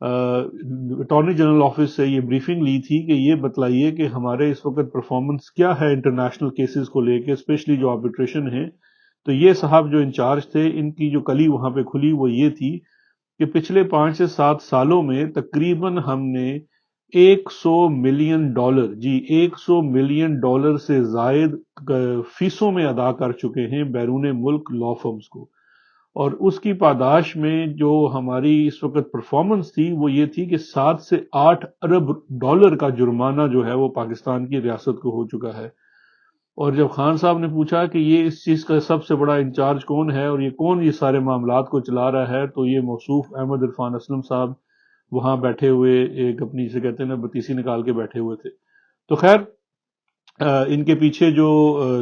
Attorney general office سے یہ briefing لی تھی کہ یہ بتلائیے کہ ہمارے اس وقت پرفارمنس کیا ہے انٹرنیشنل کیسز کو لے کے، اسپیشلی جو آربیٹریشن ہے. تو یہ صاحب جو انچارج تھے، ان کی جو کلی وہاں پہ کھلی وہ یہ تھی کہ پچھلے 5 سے 7 سالوں میں تقریباً ہم نے $100 ملین، جی $100 ملین سے زائد فیسوں میں ادا کر چکے ہیں بیرون ملک لا فرمز کو. اور اس کی پاداش میں جو ہماری اس وقت پرفارمنس تھی وہ یہ تھی کہ 7 سے 8 ارب ڈالر کا جرمانہ جو ہے وہ پاکستان کی ریاست کو ہو چکا ہے. اور جب خان صاحب نے پوچھا کہ یہ اس چیز کا سب سے بڑا انچارج کون ہے اور یہ کون یہ سارے معاملات کو چلا رہا ہے، تو یہ موصوف احمد عرفان اسلم صاحب وہاں بیٹھے ہوئے ایک اپنی سے کہتے ہیں نا بتیسی نکال کے بیٹھے ہوئے تھے. تو خیر ان کے پیچھے جو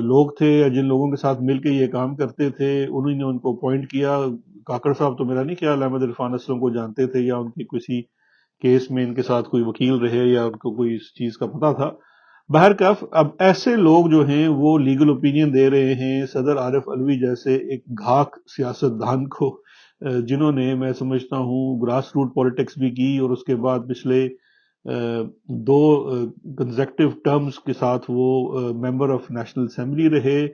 لوگ تھے یا جن لوگوں کے ساتھ مل کے یہ کام کرتے تھے انہوں نے ان کو اپوائنٹ کیا. کاکڑ صاحب تو میرا نہیں خیال احمد عرفان اسلم کو جانتے تھے یا ان کی کسی کیس میں ان کے ساتھ کوئی وکیل رہے یا ان کو کوئی اس چیز کا پتہ تھا. بہرکیف اب ایسے لوگ جو ہیں وہ لیگل اوپینین دے رہے ہیں صدر عارف علوی جیسے ایک گھاک سیاست دان کو، جنہوں نے میں سمجھتا ہوں گراس روٹ پولیٹکس بھی کی اور اس کے بعد پچھلے 2 کنزیکٹیو ٹرمز کے ساتھ وہ ممبر آف نیشنل اسمبلی رہے،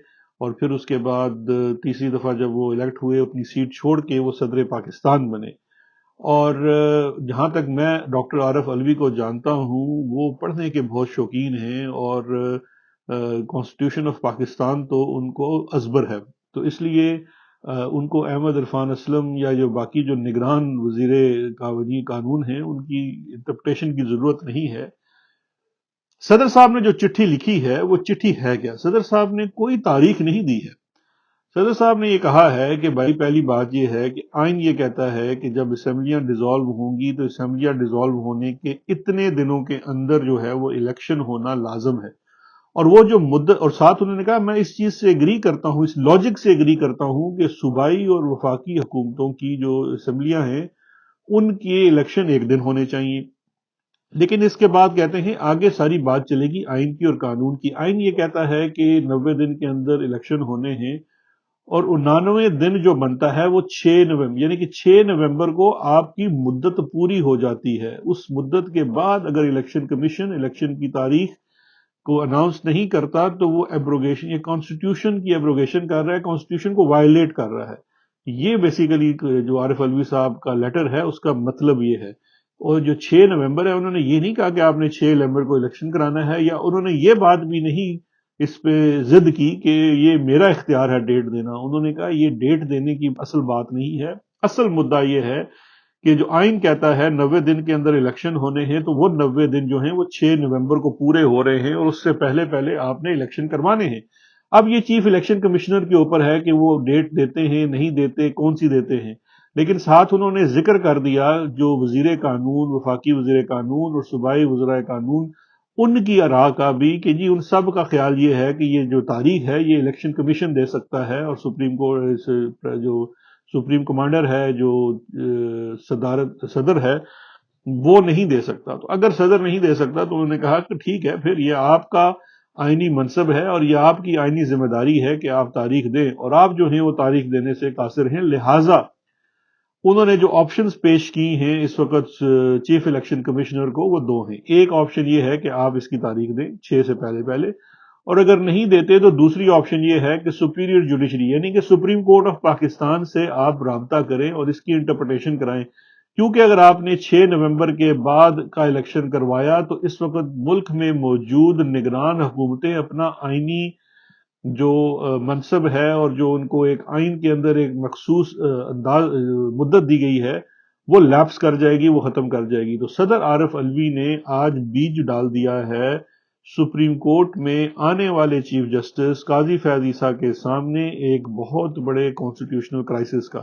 اور پھر اس کے بعد تیسری دفعہ جب وہ الیکٹ ہوئے اپنی سیٹ چھوڑ کے وہ صدر پاکستان بنے. اور جہاں تک میں ڈاکٹر عارف علوی کو جانتا ہوں وہ پڑھنے کے بہت شوقین ہیں اور کانسٹیٹیوشن آف پاکستان تو ان کو ازبر ہے. تو اس لیے ان کو احمد عرفان اسلم یا جو باقی جو نگران وزیر قانون ہیں ان کی انٹرپریٹیشن کی ضرورت نہیں ہے. صدر صاحب نے جو چٹھی لکھی ہے وہ چٹھی ہے کیا؟ صدر صاحب نے کوئی تاریخ نہیں دی ہے. صدر صاحب نے یہ کہا ہے کہ بھائی پہلی بات یہ ہے کہ آئین یہ کہتا ہے کہ جب اسمبلیاں ڈیزالو ہوں گی تو اسمبلیاں ڈیزالو ہونے کے اتنے دنوں کے اندر جو ہے وہ الیکشن ہونا لازم ہے. اور وہ جو مدت، اور ساتھ انہوں نے کہا میں اس چیز سے ایگری کرتا ہوں، اس لاجک سے ایگری کرتا ہوں کہ صوبائی اور وفاقی حکومتوں کی جو اسمبلیاں ہیں ان کے الیکشن ایک دن ہونے چاہیے. لیکن اس کے بعد کہتے ہیں آگے ساری بات چلے گی آئین کی اور قانون کی. آئین یہ کہتا ہے کہ 90 دن کے اندر الیکشن ہونے ہیں، اور 99 دن جو بنتا ہے وہ 6 نومبر، یعنی کہ 6 نومبر کو آپ کی مدت پوری ہو جاتی ہے. اس مدت کے بعد اگر الیکشن کمیشن الیکشن کی تاریخ کو اناؤنس نہیں کرتا تو وہ ایبروگیشن، یہ کانسٹیٹیوشن کی ایبروگیشن کر رہا ہے، کانسٹیٹیوشن کو وائلیٹ کر رہا ہے. یہ بیسیکلی جو عارف علوی صاحب کا لیٹر ہے اس کا مطلب یہ ہے. اور جو 6 نومبر ہے انہوں نے یہ نہیں کہا کہ آپ نے 6 نومبر کو الیکشن کرانا ہے، یا انہوں نے یہ بات بھی نہیں اس پہ ضد کی کہ یہ میرا اختیار ہے ڈیٹ دینا. انہوں نے کہا یہ ڈیٹ دینے کی اصل بات نہیں ہے، اصل مدعا یہ ہے کہ جو آئین کہتا ہے 90 دن کے اندر الیکشن ہونے ہیں تو وہ 90 دن جو ہیں وہ 6 نومبر کو پورے ہو رہے ہیں، اور اس سے پہلے پہلے آپ نے الیکشن کروانے ہیں. اب یہ چیف الیکشن کمشنر کے اوپر ہے کہ وہ ڈیٹ دیتے ہیں نہیں دیتے، کون سی دیتے ہیں. لیکن ساتھ انہوں نے ذکر کر دیا جو وزیر قانون، وفاقی وزیر قانون اور صوبائی وزرائے قانون، ان کی آراء کا بھی، کہ جی ان سب کا خیال یہ ہے کہ یہ جو تاریخ ہے یہ الیکشن کمیشن دے سکتا ہے، اور سپریم کورٹ جو سپریم کمانڈر ہے، جو صدر ہے، وہ نہیں دے سکتا. تو اگر صدر نہیں دے سکتا تو انہوں نے کہا کہ ٹھیک ہے، پھر یہ آپ کا آئینی منصب ہے اور یہ آپ کی آئینی ذمہ داری ہے کہ آپ تاریخ دیں، اور آپ جو ہیں وہ تاریخ دینے سے قاصر ہیں. لہٰذا انہوں نے جو آپشنز پیش کی ہیں اس وقت چیف الیکشن کمشنر کو وہ 2 ہیں. ایک آپشن یہ ہے کہ آپ اس کی تاریخ دیں 6 سے پہلے پہلے، اور اگر نہیں دیتے تو دوسری آپشن یہ ہے کہ سپیریئر جوڈیشری یعنی کہ سپریم کورٹ آف پاکستان سے آپ رابطہ کریں اور اس کی انٹرپریٹیشن کرائیں. کیونکہ اگر آپ نے 6 نومبر کے بعد کا الیکشن کروایا تو اس وقت ملک میں موجود نگران حکومتیں اپنا آئینی جو منصب ہے اور جو ان کو ایک آئین کے اندر ایک مخصوص مدت دی گئی ہے وہ لیپس کر جائے گی، وہ ختم کر جائے گی. تو صدر عارف علوی نے آج بیج ڈال دیا ہے سپریم کورٹ میں آنے والے چیف جسٹس قاضی فیاض عیسیٰ کے سامنے ایک بہت بڑے کانسٹیٹیوشنل کرائسس کا،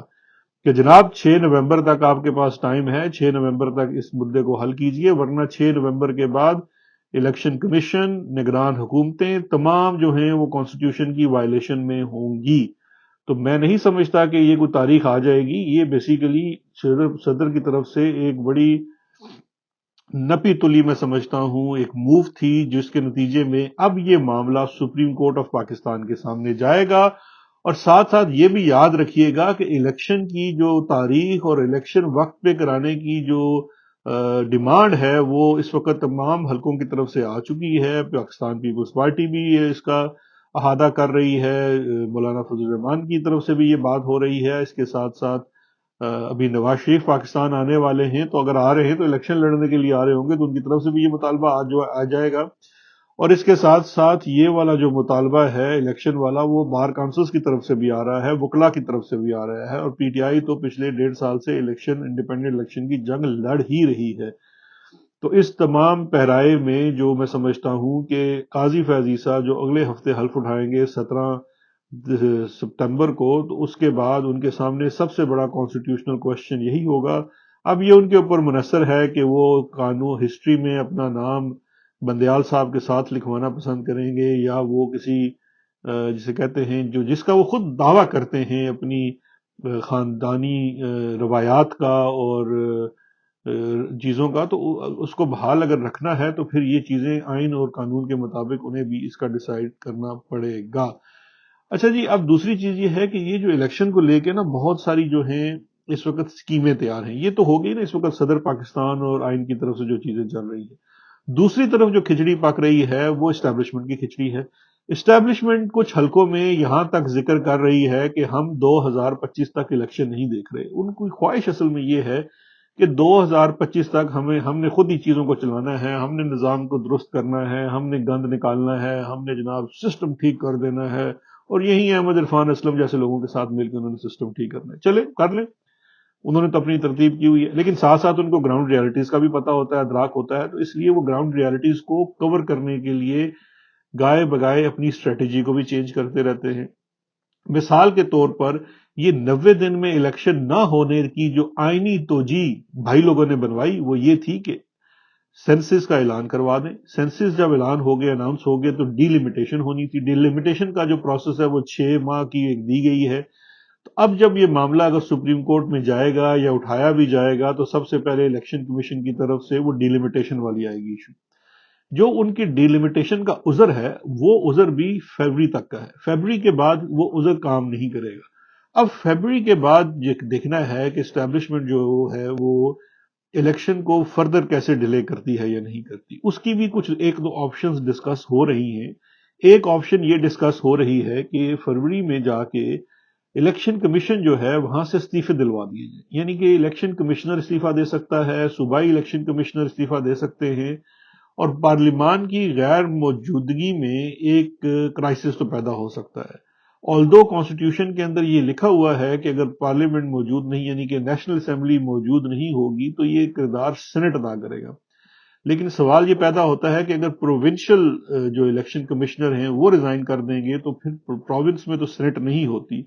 کہ جناب 6 نومبر تک آپ کے پاس ٹائم ہے، 6 نومبر تک اس مدعے کو حل کیجئے، ورنہ 6 نومبر کے بعد الیکشن کمیشن، نگران حکومتیں تمام جو ہیں وہ کانسٹیٹیوشن کی وائلیشن میں ہوں گی. تو میں نہیں سمجھتا کہ یہ کوئی تاریخ آ جائے گی. یہ بیسیکلی صدر کی طرف سے ایک بڑی نپی تلی میں سمجھتا ہوں ایک موو تھی، جس کے نتیجے میں اب یہ معاملہ سپریم کورٹ آف پاکستان کے سامنے جائے گا. اور ساتھ ساتھ یہ بھی یاد رکھیے گا کہ الیکشن کی جو تاریخ اور الیکشن وقت پہ کرانے کی جو ڈیمانڈ ہے وہ اس وقت تمام حلقوں کی طرف سے آ چکی ہے. پاکستان پیپلز پارٹی بھی اس کا احاطہ کر رہی ہے، مولانا فضل الرحمان کی طرف سے بھی یہ بات ہو رہی ہے. اس کے ساتھ ساتھ ابھی نواز شریف پاکستان آنے والے ہیں، تو اگر آ رہے ہیں تو الیکشن لڑنے کے لیے آ رہے ہوں گے، تو ان کی طرف سے بھی یہ مطالبہ آ جائے گا. اور اس کے ساتھ ساتھ یہ والا جو مطالبہ ہے الیکشن والا، وہ بار کونسلز کی طرف سے بھی آ رہا ہے، وکلا کی طرف سے بھی آ رہا ہے. اور پی ٹی آئی تو پچھلے 1.5 سال سے انڈیپینڈنٹ الیکشن کی جنگ لڑ ہی رہی ہے. تو اس تمام پہرائے میں جو میں سمجھتا ہوں کہ قاضی فیض عیسیٰ جو اگلے ہفتے حلف اٹھائیں گے 17 ستمبر کو، تو اس کے بعد ان کے سامنے سب سے بڑا کانسٹیٹیوشنل کوسچن یہی ہوگا. اب یہ ان کے اوپر منحصر ہے کہ وہ قانون ہسٹری میں اپنا نام بندیال صاحب کے ساتھ لکھوانا پسند کریں گے، یا وہ کسی جسے کہتے ہیں جس کا وہ خود دعویٰ کرتے ہیں اپنی خاندانی روایات کا اور چیزوں کا، تو اس کو بحال اگر رکھنا ہے تو پھر یہ چیزیں آئین اور قانون کے مطابق انہیں بھی اس کا ڈیسائیڈ کرنا پڑے گا. اچھا جی، اب دوسری چیز یہ ہے کہ یہ جو الیکشن کو لے کے نا بہت ساری جو ہیں اس وقت اسکیمیں تیار ہیں. یہ تو ہو گئی نا اس وقت صدر پاکستان اور آئین کی طرف سے جو چیزیں چل رہی ہیں. دوسری طرف جو کھچڑی پک رہی ہے وہ اسٹیبلشمنٹ کی کھچڑی ہے. اسٹیبلشمنٹ کچھ حلقوں میں یہاں تک ذکر کر رہی ہے کہ ہم 2025 تک الیکشن نہیں دیکھ رہے. ان کی خواہش اصل میں یہ ہے کہ 2025 تک ہم نے خود ہی چیزوں کو چلانا ہے، ہم نے نظام کو درست کرنا ہے، ہم نے گند نکالنا ہے، ہم نے جناب سسٹم ٹھیک کر دینا ہے. اور یہی احمد عرفان اسلم جیسے لوگوں کے ساتھ مل کے انہوں نے سسٹم ٹھیک کرنا ہے. چلے کر لیں، انہوں نے تو اپنی ترتیب کی ہوئی ہے، لیکن ساتھ ساتھ ان کو گراؤنڈ ریالٹیز کا بھی پتہ ہوتا ہے، ادراک ہوتا ہے. تو اس لیے وہ گراؤنڈ ریالٹیز کو کور کرنے کے لیے گائے بگائے اپنی اسٹریٹجی کو بھی چینج کرتے رہتے ہیں. مثال کے طور پر یہ 90 دن میں الیکشن نہ ہونے کی جو آئینی توجہ بھائی لوگوں نے بنوائی وہ یہ تھی کہ سینسس کا اعلان کروا دیں. سینسس جب اعلان ہو گئے، اناؤنس ہو گئے، تو ڈی لمیٹیشن ہونی تھی. ڈی لمیٹیشن کا جو پروسیس ہے وہ 6 ماہ کی ایک دی گئی ہے. تو اب جب یہ معاملہ اگر سپریم کورٹ میں جائے گا یا اٹھایا بھی جائے گا، تو سب سے پہلے الیکشن کمیشن کی طرف سے وہ ڈی لمیٹیشن والی آئے گی ایشو. جو ان کی ڈی لمیٹیشن کا عذر ہے وہ عذر بھی فیبری تک کا ہے. فیبری کے بعد وہ عذر کام نہیں کرے گا. اب فیبری کے بعد یہ دیکھنا ہے کہ اسٹیبلشمنٹ جو ہے وہ الیکشن کو فردر کیسے ڈیلے کرتی ہے یا نہیں کرتی. اس کی بھی کچھ ایک دو آپشنز ڈسکس ہو رہی ہیں. ایک آپشن یہ ڈسکس ہو رہی ہے کہ فروری میں جا کے الیکشن کمیشن جو ہے وہاں سے استعفے دلوا دیے جائیں. یعنی کہ الیکشن کمشنر استعفیٰ دے سکتا ہے، صوبائی الیکشن کمشنر استعفیٰ دے سکتے ہیں، اور پارلیمان کی غیر موجودگی میں ایک کرائسس تو پیدا ہو سکتا ہے. آلدو کانسٹیٹیوشن کے اندر یہ لکھا ہوا ہے کہ اگر پارلیمنٹ موجود نہیں، یعنی کہ نیشنل اسمبلی موجود نہیں ہوگی، تو یہ کردار سینٹ ادا کرے گا. لیکن سوال یہ پیدا ہوتا ہے کہ اگر پروونشل جو الیکشن کمشنر ہیں وہ ریزائن کر دیں گے تو پھر پروونس میں تو سینٹ نہیں ہوتی.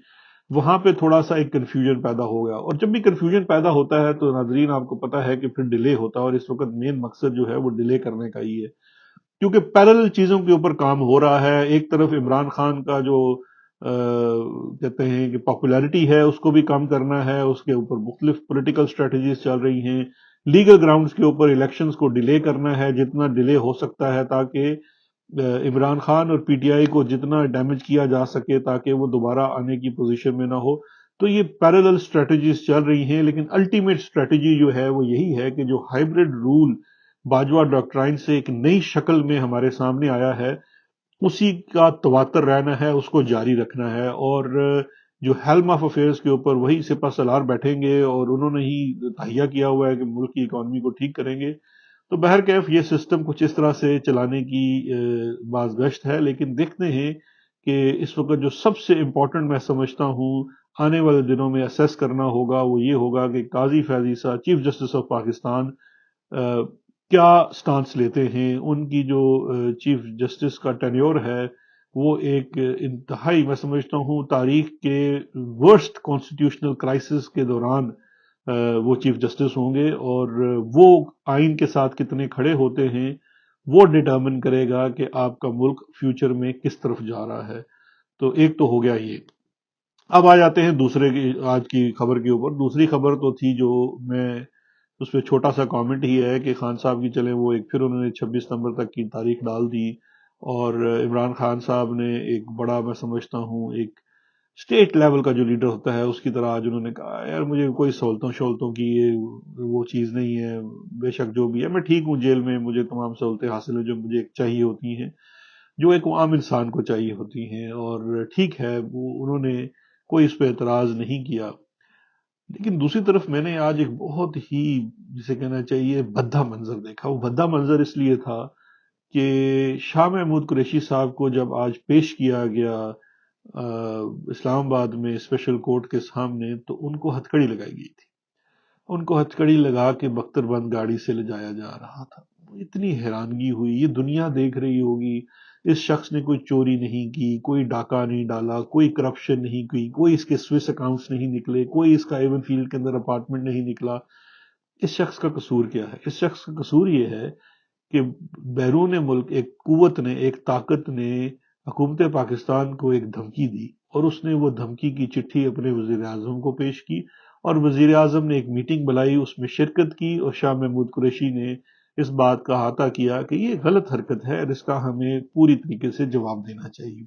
وہاں پہ تھوڑا سا ایک کنفیوژن پیدا ہو گیا. اور جب بھی کنفیوژن پیدا ہوتا ہے تو ناظرین آپ کو پتا ہے کہ پھر ڈیلے ہوتا ہے، اور اس وقت مین مقصد جو ہے وہ ڈیلے کرنے کا ہی ہے، کیونکہ پیرل چیزوں کے اوپر کام ہو رہا ہے. ایک طرف عمران خان کا جو کہتے ہیں کہ پاپولیرٹی ہے اس کو بھی کم کرنا ہے، اس کے اوپر مختلف پولیٹیکل اسٹریٹجیز چل رہی ہیں. لیگل گراؤنڈز کے اوپر الیکشنز کو ڈیلے کرنا ہے جتنا ڈیلے ہو سکتا ہے، تاکہ عمران خان اور پی ٹی آئی کو جتنا ڈیمیج کیا جا سکے تاکہ وہ دوبارہ آنے کی پوزیشن میں نہ ہو. تو یہ پیرلل اسٹریٹجیز چل رہی ہیں، لیکن الٹیمیٹ اسٹریٹجی جو ہے وہ یہی ہے کہ جو ہائبرڈ رول باجوہ ڈاکٹرائن سے ایک نئی شکل میں ہمارے سامنے آیا ہے اسی کا تواتر رہنا ہے، اس کو جاری رکھنا ہے. اور جو ہیلم آف افیئرز کے اوپر وہی سپہ سالار بیٹھیں گے اور انہوں نے ہی تہیہ کیا ہوا ہے کہ ملک کی اکانومی کو ٹھیک کریں گے. تو بہرکیف یہ سسٹم کچھ اس طرح سے چلانے کی بازگشت ہے. لیکن دیکھتے ہیں کہ اس وقت جو سب سے امپورٹنٹ میں سمجھتا ہوں آنے والے دنوں میں اسیس کرنا ہوگا وہ یہ ہوگا کہ قاضی فیض عیسیٰ چیف جسٹس آف پاکستان کیا سٹانس لیتے ہیں. ان کی جو چیف جسٹس کا ٹینیور ہے وہ ایک انتہائی میں سمجھتا ہوں تاریخ کے ورسٹ کانسٹیٹیوشنل کرائسس کے دوران وہ چیف جسٹس ہوں گے، اور وہ آئین کے ساتھ کتنے کھڑے ہوتے ہیں وہ ڈٹرمن کرے گا کہ آپ کا ملک فیوچر میں کس طرف جا رہا ہے. تو ایک تو ہو گیا یہ. اب آ جاتے ہیں دوسرے کی آج کی خبر کے اوپر. دوسری خبر تو تھی جو میں اس پہ چھوٹا سا کامنٹ ہی ہے کہ خان صاحب کی چلیں وہ ایک پھر انہوں نے 26 ستمبر تک کی تاریخ ڈال دی، اور عمران خان صاحب نے ایک بڑا میں سمجھتا ہوں ایک اسٹیٹ لیول کا جو لیڈر ہوتا ہے اس کی طرح آج انہوں نے کہا یار مجھے کوئی سہولتوں کی یہ وہ چیز نہیں ہے، بے شک جو بھی ہے میں ٹھیک ہوں جیل میں، مجھے تمام سہولتیں حاصل ہیں جو مجھے چاہیے ہوتی ہیں، جو ایک عام انسان کو چاہیے ہوتی ہیں، اور ٹھیک ہے وہ انہوں نے کوئی اس پہ اعتراض نہیں کیا۔ لیکن دوسری طرف میں نے آج ایک بہت ہی جسے کہنا چاہیے بھدا منظر دیکھا۔ وہ بھدا منظر اس لیے تھا کہ شاہ محمود قریشی صاحب کو جب آج پیش کیا گیا اسلام آباد میں اسپیشل کورٹ کے سامنے، تو ان کو ہتھکڑی لگائی گئی تھی، ان کو ہتھکڑی لگا کے بختر بند گاڑی سے لے جایا جا رہا تھا۔ اتنی حیرانگی ہوئی، یہ دنیا دیکھ رہی ہوگی، اس شخص نے کوئی چوری نہیں کی، کوئی ڈاکہ نہیں ڈالا، کوئی کرپشن نہیں کی، کوئی اس کے سوئس اکاؤنٹس نہیں نکلے، کوئی اس کا ایون فیلڈ کے اندر اپارٹمنٹ نہیں نکلا۔ اس شخص کا قصور کیا ہے؟ اس شخص کا قصور یہ ہے کہ بیرون ملک ایک قوت نے، ایک طاقت نے حکومت پاکستان کو ایک دھمکی دی، اور اس نے وہ دھمکی کی چٹھی اپنے وزیر اعظم کو پیش کی، اور وزیر اعظم نے ایک میٹنگ بلائی، اس میں شرکت کی، اور شاہ محمود قریشی نے اس بات کا احاطہ کیا کہ یہ غلط حرکت ہے اور اس کا ہمیں پوری طریقے سے جواب دینا چاہیے،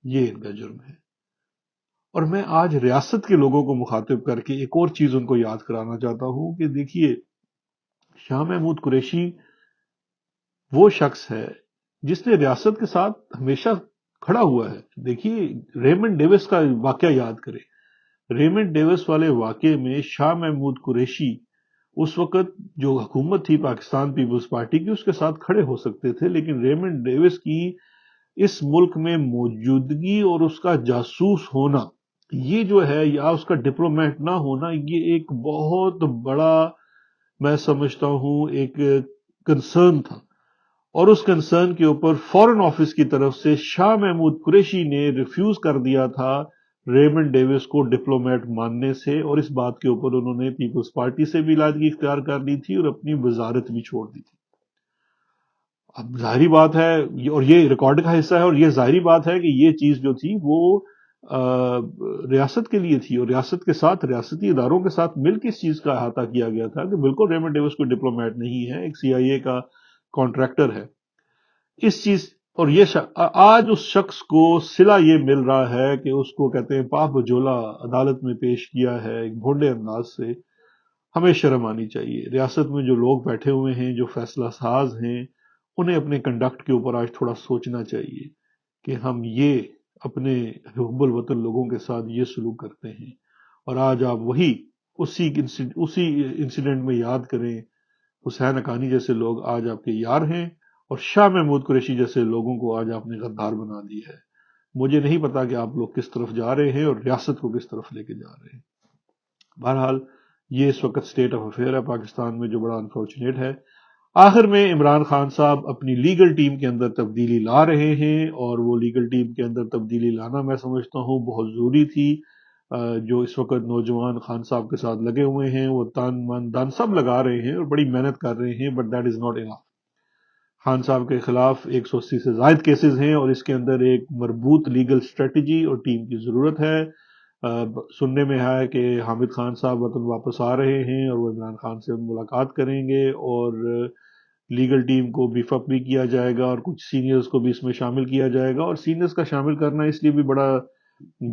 یہ ان کا جرم ہے۔ اور میں آج ریاست کے لوگوں کو مخاطب کر کے ایک اور چیز ان کو یاد کرانا چاہتا ہوں کہ دیکھیے، شاہ محمود قریشی وہ شخص ہے جس نے ریاست کے ساتھ ہمیشہ کھڑا ہوا ہے۔ دیکھیے ریمنڈ ڈیوس کا واقعہ یاد کریں، ریمنڈ ڈیوس والے واقعے میں شاہ محمود قریشی اس وقت جو حکومت تھی پاکستان پیپلز پارٹی کی، اس کے ساتھ کھڑے ہو سکتے تھے، لیکن ریمنڈ ڈیوس کی اس ملک میں موجودگی اور اس کا جاسوس ہونا، یہ جو ہے، یا اس کا ڈپلومیٹ نہ ہونا، یہ ایک بہت بڑا، میں سمجھتا ہوں، ایک کنسرن تھا، اور اس کنسرن کے اوپر فورن آفس کی طرف سے شاہ محمود قریشی نے ریفیوز کر دیا تھا ریمنڈ ڈیوس کو ڈپلومیٹ ماننے سے، اور اس بات کے اوپر انہوں نے پیپلز پارٹی سے بھی علیحدگی اختیار کر لی تھی اور اپنی وزارت بھی چھوڑ دی تھی۔ اب ظاہری بات ہے، اور یہ ریکارڈ کا حصہ ہے، اور یہ ظاہری بات ہے کہ یہ چیز جو تھی وہ ریاست کے لیے تھی، اور ریاست کے ساتھ، ریاستی اداروں کے ساتھ مل کے اس چیز کا احاطہ کیا گیا تھا کہ بالکل ریمنڈ ڈیوس کوئی ڈپلومیٹ نہیں ہے، ایک سی آئی اے کا کانٹریکٹر ہے۔ اس چیز، اور یہ آج اس شخص کو صلہ یہ مل رہا ہے کہ اس کو کہتے ہیں پاپ بجولا عدالت میں پیش کیا ہے ایک بھونڈے انداز سے۔ ہمیں شرم آنی چاہیے، ریاست میں جو لوگ بیٹھے ہوئے ہیں، جو فیصلہ ساز ہیں، انہیں اپنے کنڈکٹ کے اوپر آج تھوڑا سوچنا چاہیے کہ ہم یہ اپنے حب الوطن لوگوں کے ساتھ یہ سلوک کرتے ہیں، اور آج آپ وہی اسی انسیڈنٹ میں یاد کریں، حسین حقانی جیسے لوگ آج آپ کے یار ہیں، اور شاہ محمود قریشی جیسے لوگوں کو آج آپ نے غدار بنا دی ہے۔ مجھے نہیں پتا کہ آپ لوگ کس طرف جا رہے ہیں اور ریاست کو کس طرف لے کے جا رہے ہیں۔ بہرحال یہ اس وقت سٹیٹ آف افیئر ہے پاکستان میں، جو بڑا انفارچونیٹ ہے۔ آخر میں عمران خان صاحب اپنی لیگل ٹیم کے اندر تبدیلی لا رہے ہیں، اور وہ لیگل ٹیم کے اندر تبدیلی لانا میں سمجھتا ہوں بہت ضروری تھی۔ جو اس وقت نوجوان خان صاحب کے ساتھ لگے ہوئے ہیں، وہ تن من دھن سب لگا رہے ہیں اور بڑی محنت کر رہے ہیں، but that is not enough. Khan صاحب کے خلاف 180 سے زائد کیسز ہیں، اور اس کے اندر ایک مربوط لیگل اسٹریٹجی اور ٹیم کی ضرورت ہے۔ سننے میں ہے کہ حامد خان صاحب وطن واپس آ رہے ہیں، اور وہ عمران خان سے ملاقات کریں گے، اور لیگل ٹیم کو بیف اپ بھی کیا جائے گا، اور کچھ سینئرز کو بھی اس میں شامل کیا جائے گا۔ اور سینئرز کا شامل کرنا اس لیے بھی بڑا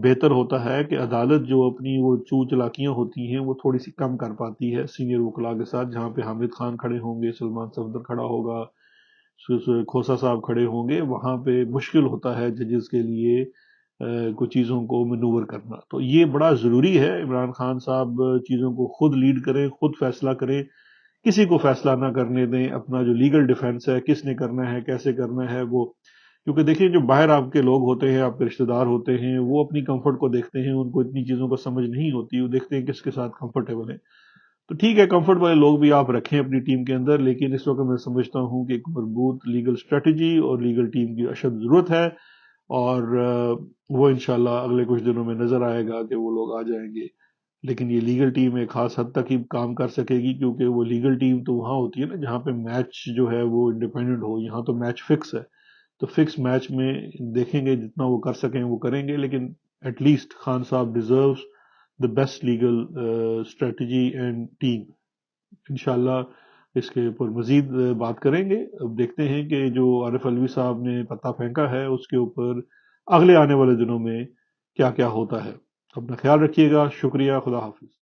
بہتر ہوتا ہے کہ عدالت جو اپنی وہ چلاکیاں ہوتی ہیں وہ تھوڑی سی کم کر پاتی ہے سینئر وکلاء کے ساتھ، جہاں پہ حامد خان کھڑے ہوں گے، سلمان صفدر کھڑا ہوگا، کھوسا صاحب کھڑے ہوں گے، وہاں پہ مشکل ہوتا ہے ججز کے لیے کچھ چیزوں کو مینور کرنا۔ تو یہ بڑا ضروری ہے عمران خان صاحب چیزوں کو خود لیڈ کریں، خود فیصلہ کریں، کسی کو فیصلہ نہ کرنے دیں۔ اپنا جو لیگل ڈیفنس ہے، کس نے کرنا ہے، کیسے کرنا ہے، وہ، کیونکہ دیکھیں جو باہر آپ کے لوگ ہوتے ہیں، آپ کے رشتہ دار ہوتے ہیں، وہ اپنی کمفرٹ کو دیکھتے ہیں، ان کو اتنی چیزوں کو سمجھ نہیں ہوتی، وہ دیکھتے ہیں کس کے ساتھ کمفرٹیبل ہیں۔ تو ٹھیک ہے، کمفرٹ والے لوگ بھی آپ رکھیں اپنی ٹیم کے اندر، لیکن اس وقت میں سمجھتا ہوں کہ ایک مربوط لیگل اسٹریٹجی اور لیگل ٹیم کی اشد ضرورت ہے، اور وہ انشاءاللہ اگلے کچھ دنوں میں نظر آئے گا کہ وہ لوگ آ جائیں گے۔ لیکن یہ لیگل ٹیم ایک خاص حد تک ہی کام کر سکے گی، کیونکہ وہ لیگل ٹیم تو وہاں ہوتی ہے نا جہاں پہ میچ جو ہے وہ انڈیپینڈنٹ ہو، یہاں تو میچ فکس ہے، تو فکس میچ میں دیکھیں گے جتنا وہ کر سکیں وہ کریں گے، لیکن ایٹ لیسٹ خان صاحب deserves the best legal strategy and team۔ انشاءاللہ اس کے اوپر مزید بات کریں گے۔ اب دیکھتے ہیں کہ جو عارف علوی صاحب نے پتہ پھینکا ہے اس کے اوپر اگلے آنے والے دنوں میں کیا کیا ہوتا ہے۔ اپنا خیال رکھیے گا، شکریہ، خدا حافظ۔